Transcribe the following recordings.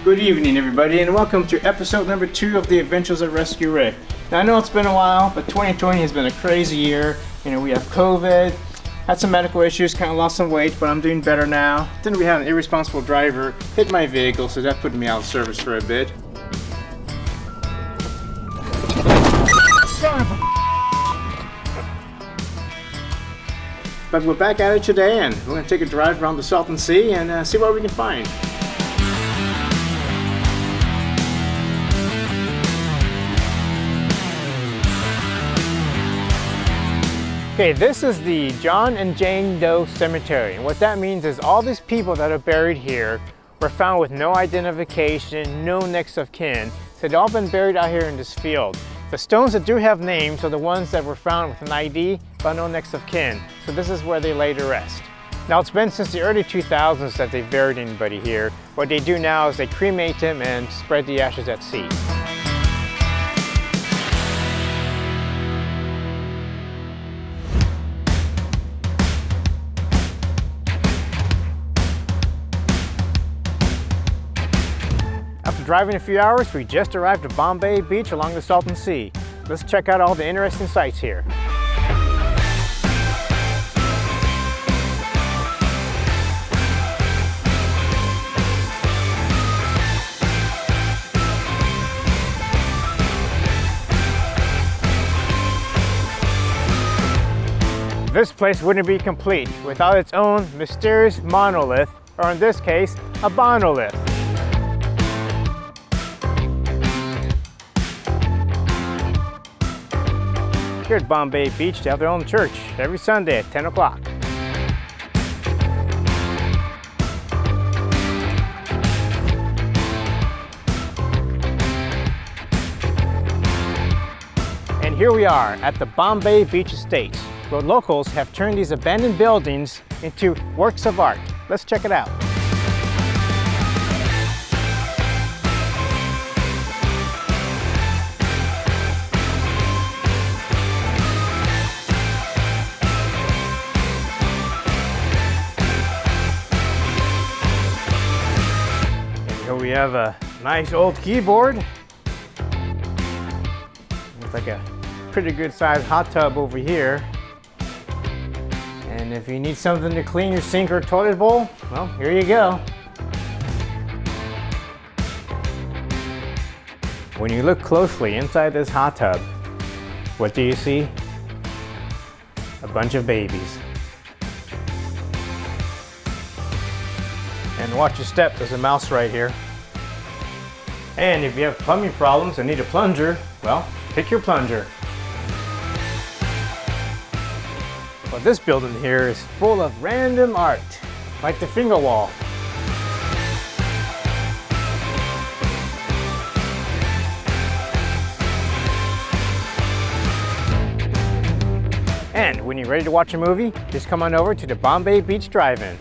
Good evening, everybody, and welcome to episode number 2 of the Adventures of Rescue Rick. Now, I know it's been a while, but 2020 has been a crazy year. You know, we have COVID, had some medical issues, kind of lost some weight, but I'm doing better now. Then we had an irresponsible driver hit my vehicle, so that put me out of service for a bit. Son of a... But we're back at it today, and we're going to take a drive around the Salton Sea and see what we can find. Okay, this is the John and Jane Doe Cemetery, and what that means is all these people that are buried here were found with no identification, no next of kin, so they've all been buried out here in this field. The stones that do have names are the ones that were found with an ID, but no next of kin, so this is where they lay to rest. Now, it's been since the early 2000s that they've buried anybody here. What they do now is they cremate them and spread the ashes at sea. After driving a few hours, we just arrived at Bombay Beach along the Salton Sea. Let's check out all the interesting sights here. This place wouldn't be complete without its own mysterious monolith, or in this case, a bonolith. Here at Bombay Beach, they have their own church every Sunday at 10 o'clock. And here we are at the Bombay Beach Estates, where locals have turned these abandoned buildings into works of art. Let's check it out. Here we have a nice old keyboard. Looks like a pretty good sized hot tub over here. And if you need something to clean your sink or toilet bowl, well, here you go. When you look closely inside this hot tub, what do you see? A bunch of babies. And watch your step, there's a mouse right here. And if you have plumbing problems and need a plunger, well, pick your plunger. Well, this building here is full of random art, like the finger wall. And when you're ready to watch a movie, just come on over to the Bombay Beach Drive-In.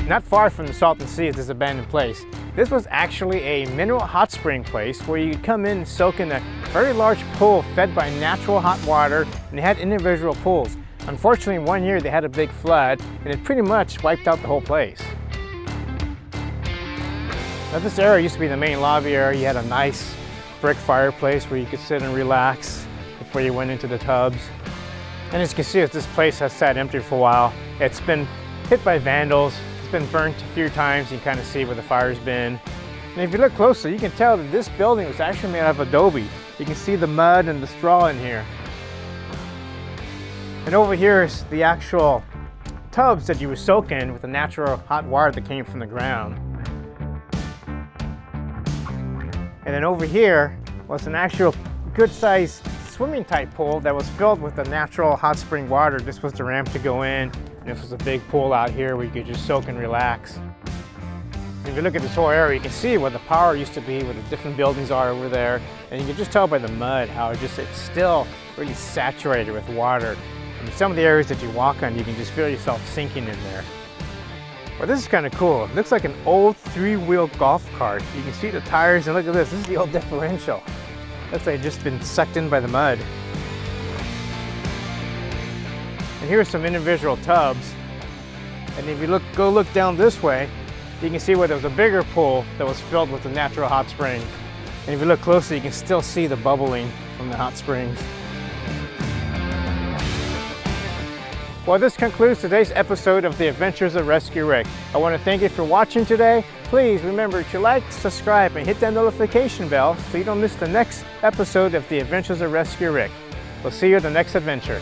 Not far from the Salton Sea is this abandoned place. This was actually a mineral hot spring place where you could come in and soak in a very large pool fed by natural hot water, and they had individual pools. Unfortunately, one year they had a big flood and it pretty much wiped out the whole place. Now, this area used to be the main lobby area. You had a nice brick fireplace where you could sit and relax before you went into the tubs. And as you can see, this place has sat empty for a while. It's been hit by vandals. It's been burnt a few times. You can kind of see where the fire's been. And if you look closely, you can tell that this building was actually made out of adobe. You can see the mud and the straw in here. And over here is the actual tubs that you would soak in with the natural hot water that came from the ground. And then over here was an actual good-sized swimming type pool that was filled with the natural hot spring water. This was the ramp to go in. And this was a big pool out here where you could just soak and relax. If you look at this whole area, you can see where the power used to be, where the different buildings are over there. And you can just tell by the mud how it's still really saturated with water. And some of the areas that you walk on, you can just feel yourself sinking in there. Well, this is kind of cool. It looks like an old 3-wheel golf cart. You can see the tires, and look at this. This is the old differential. Looks like it's just been sucked in by the mud. And here's some individual tubs. And if you go look down this way, you can see where there was a bigger pool that was filled with the natural hot springs. And if you look closely, you can still see the bubbling from the hot springs. Well, this concludes today's episode of The Adventures of Rescue Rick. I want to thank you for watching today. Please remember to like, subscribe, and hit that notification bell so you don't miss the next episode of The Adventures of Rescue Rick. We'll see you at the next adventure.